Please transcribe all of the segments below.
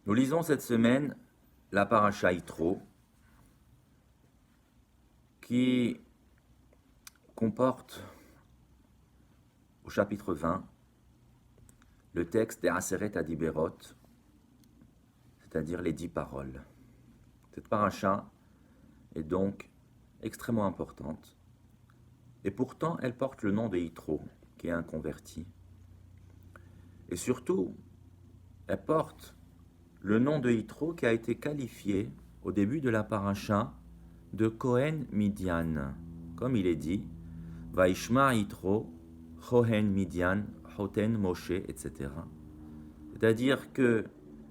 Nous lisons cette semaine la paracha Yitro, qui comporte au chapitre 20 le texte des Aseret Adiberot, c'est-à-dire les 10 paroles. Cette paracha est donc extrêmement importante, et pourtant elle porte le nom de Yitro, qui est un converti. Et surtout, elle porte le nom de Yitro qui a été qualifié au début de la paracha de Kohen Midian. Comme il est dit, Vaishma Yitro, Kohen Midian, Hoten Moshe, etc. C'est-à-dire que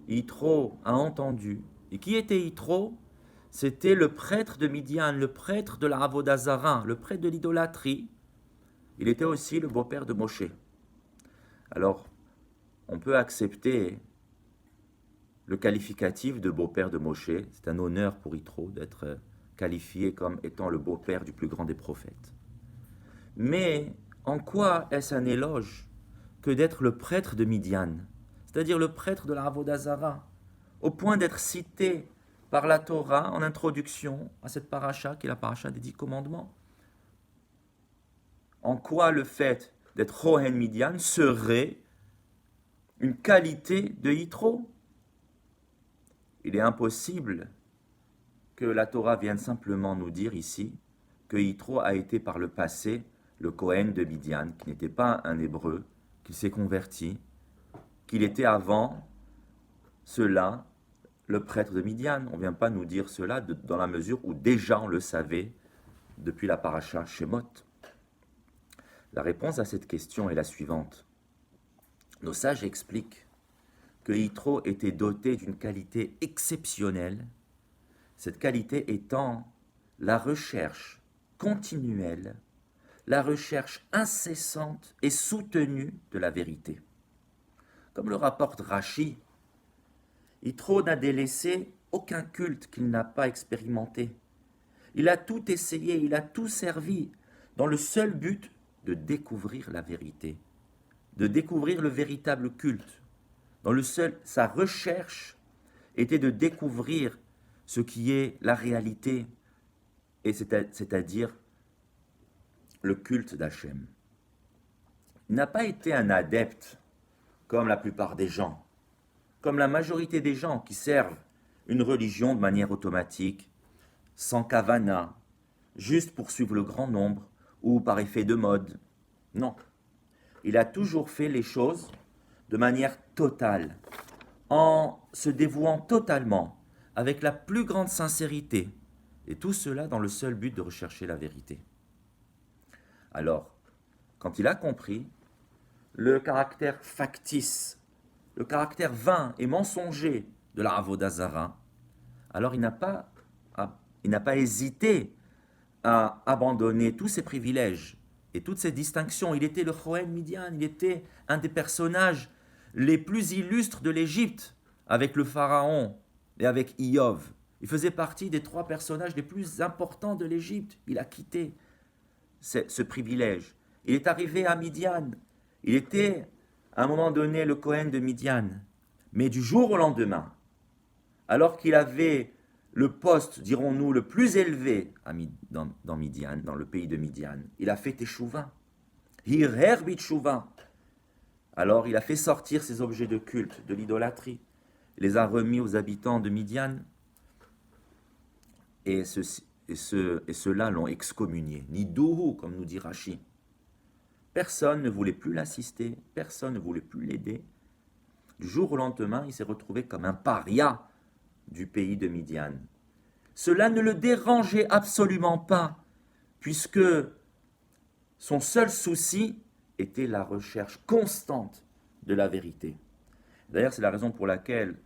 Yitro a entendu. Et qui était Yitro? C'était le prêtre de Midian, le prêtre de la Avodah Zara, le prêtre de l'idolâtrie. Il était aussi le beau-père de Moshe. Alors, on peut accepter le qualificatif de beau-père de Moshe. C'est un honneur pour Yitro d'être qualifié comme étant le beau-père du plus grand des prophètes. Mais en quoi est-ce un éloge que d'être le prêtre de Midian, c'est-à-dire le prêtre de la Avodah Zara, au point d'être cité par la Torah en introduction à cette paracha qui est la paracha des 10 commandements? En quoi le fait d'être Kohen Midian serait une qualité de Yitro? Il est impossible que la Torah vienne simplement nous dire ici que Yitro a été par le passé le Kohen de Midian, qui n'était pas un hébreu, qu'il s'est converti, qu'il était avant cela le prêtre de Midian. On ne vient pas nous dire cela dans la mesure où déjà on le savait depuis la paracha Shemot. La réponse à cette question est la suivante. Nos sages expliquent que Yitro était doté d'une qualité exceptionnelle, cette qualité étant la recherche continuelle, la recherche incessante et soutenue de la vérité. Comme le rapporte Rashi, Yitro n'a délaissé aucun culte qu'il n'a pas expérimenté. Il a tout essayé, il a tout servi dans le seul but de découvrir la vérité, de découvrir le véritable culte. Sa recherche était de découvrir ce qui est la réalité, et c'est-à-dire le culte d'Hachem. Il n'a pas été un adepte comme la plupart des gens, comme la majorité des gens qui servent une religion de manière automatique, sans kavana, juste pour suivre le grand nombre ou par effet de mode. Non. Il a toujours fait les choses de manière totale, en se dévouant totalement, avec la plus grande sincérité, et tout cela dans le seul but de rechercher la vérité. Alors, quand il a compris le caractère factice, le caractère vain et mensonger de la Avodah Zara, alors il n'a pas hésité à abandonner tous ses privilèges et toutes ses distinctions. Il était le Kohen Midian, il était un des personnages les plus illustres de l'Égypte, avec le pharaon et avec Iyov. Il faisait partie des 3 personnages les plus importants de l'Égypte. Il a quitté ce privilège. Il est arrivé à Midian. Il était, à un moment donné, le Kohen de Midian. Mais du jour au lendemain, alors qu'il avait le poste, dirons-nous, le plus élevé dans Midian, dans le pays de Midian, il a fait Teshuvah. Hirher b'teshuvah. Alors il a fait sortir ces objets de culte, de l'idolâtrie, il les a remis aux habitants de Midian, et ceux-là l'ont excommunié. Nidouhu, comme nous dit Rashi. Personne ne voulait plus l'assister, personne ne voulait plus l'aider. Du jour au lendemain, il s'est retrouvé comme un paria du pays de Midian. Cela ne le dérangeait absolument pas, puisque son seul souci était la recherche constante de la vérité. D'ailleurs, c'est la raison pour laquelle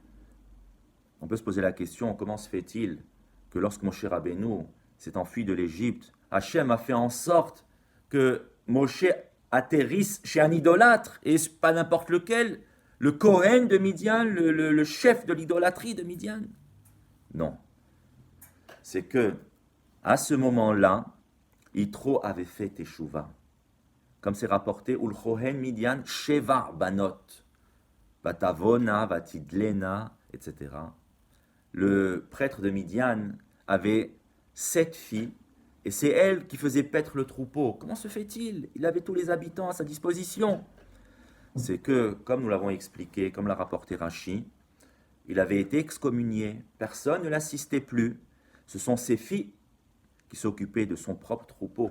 on peut se poser la question, comment se fait-il que lorsque Moshe Rabbeinu s'est enfui de l'Égypte, Hachem a fait en sorte que Moshe atterrisse chez un idolâtre, et pas n'importe lequel, le Kohen de Midian, le chef de l'idolâtrie de Midian? Non. C'est que, à ce moment-là, Yitro avait fait Teshuvah. Comme c'est rapporté, Ul Kohen Midian Sheva Banot. Vatavona, Vatidlena, etc. Le prêtre de Midian avait 7 filles, et c'est elle qui faisait paître le troupeau. Comment se fait-il? Il avait tous les habitants à sa disposition. C'est que, comme nous l'avons expliqué, comme l'a rapporté Rachi, il avait été excommunié. Personne ne l'assistait plus. Ce sont ses filles qui s'occupaient de son propre troupeau.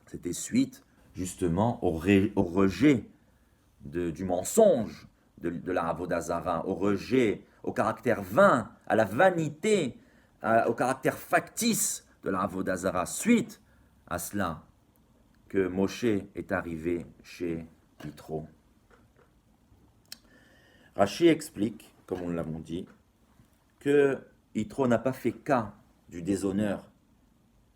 C'était suite, justement, au rejet du mensonge de la Avodah Zarah, au rejet, au caractère vain, à la vanité, au caractère factice de la Avodah Zarah. Suite à cela, que Moshe est arrivé chez Yitro. Rachi explique, comme nous l'avons dit, que Yitro n'a pas fait cas du déshonneur,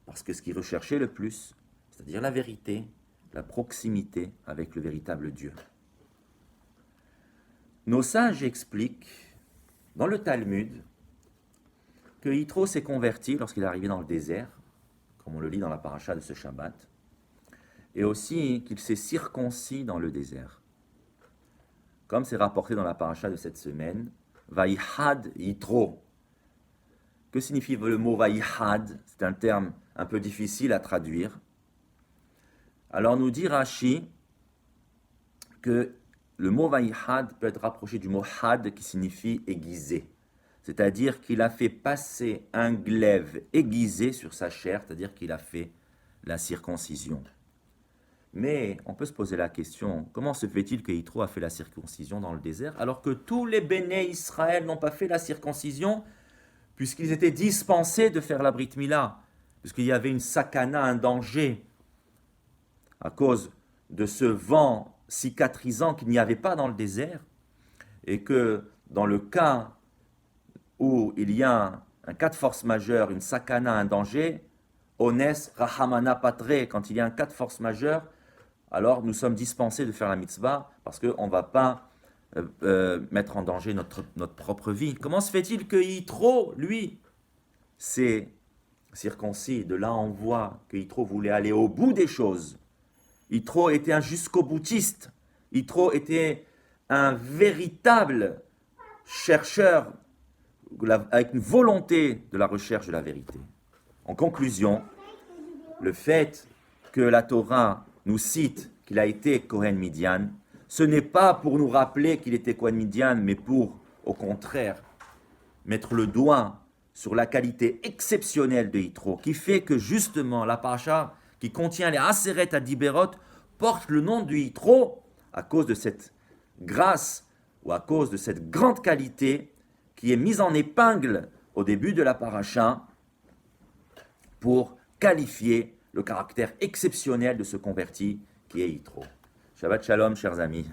parce que ce qu'il recherchait le plus, c'est-à-dire la vérité, la proximité avec le véritable Dieu. Nos sages expliquent, dans le Talmud, que Yitro s'est converti lorsqu'il est arrivé dans le désert, comme on le lit dans la paracha de ce Shabbat, et aussi qu'il s'est circoncis dans le désert. Comme c'est rapporté dans la paracha de cette semaine, Vaïhad Yitro. Que signifie le mot Vaïhad? C'est un terme un peu difficile à traduire. Alors nous dit Rashi que le mot Vaïhad peut être rapproché du mot had qui signifie aiguisé. C'est-à-dire qu'il a fait passer un glaive aiguisé sur sa chair, c'est-à-dire qu'il a fait la circoncision. Mais on peut se poser la question, comment se fait-il que Yitro a fait la circoncision dans le désert alors que tous les béné Israël n'ont pas fait la circoncision puisqu'ils étaient dispensés de faire la Brit Mila, puisqu'il y avait une sakana, un danger à cause de ce vent cicatrisant qu'il n'y avait pas dans le désert, et que dans le cas où il y a un cas de force majeure, une sakana, un danger, ones rahamana patre, quand il y a un cas de force majeure, alors nous sommes dispensés de faire la mitzvah parce qu'on ne va pas mettre en danger notre propre vie. Comment se fait-il que Yitro, lui, s'est circoncis? De là on voit que Yitro voulait aller au bout des choses. Yitro était un jusqu'au-boutiste. Yitro était un véritable chercheur avec une volonté de la recherche de la vérité. En conclusion, le fait que la Torah nous cite qu'il a été Kohen Midian, ce n'est pas pour nous rappeler qu'il était Kohen Midian, mais pour, au contraire, mettre le doigt sur la qualité exceptionnelle de Yitro, qui fait que justement la paracha qui contient les Aseret à Diberot porte le nom du Yitro à cause de cette grâce ou à cause de cette grande qualité qui est mise en épingle au début de la paracha pour qualifier le caractère exceptionnel de ce converti qui est Yitro. Shabbat Shalom, chers amis.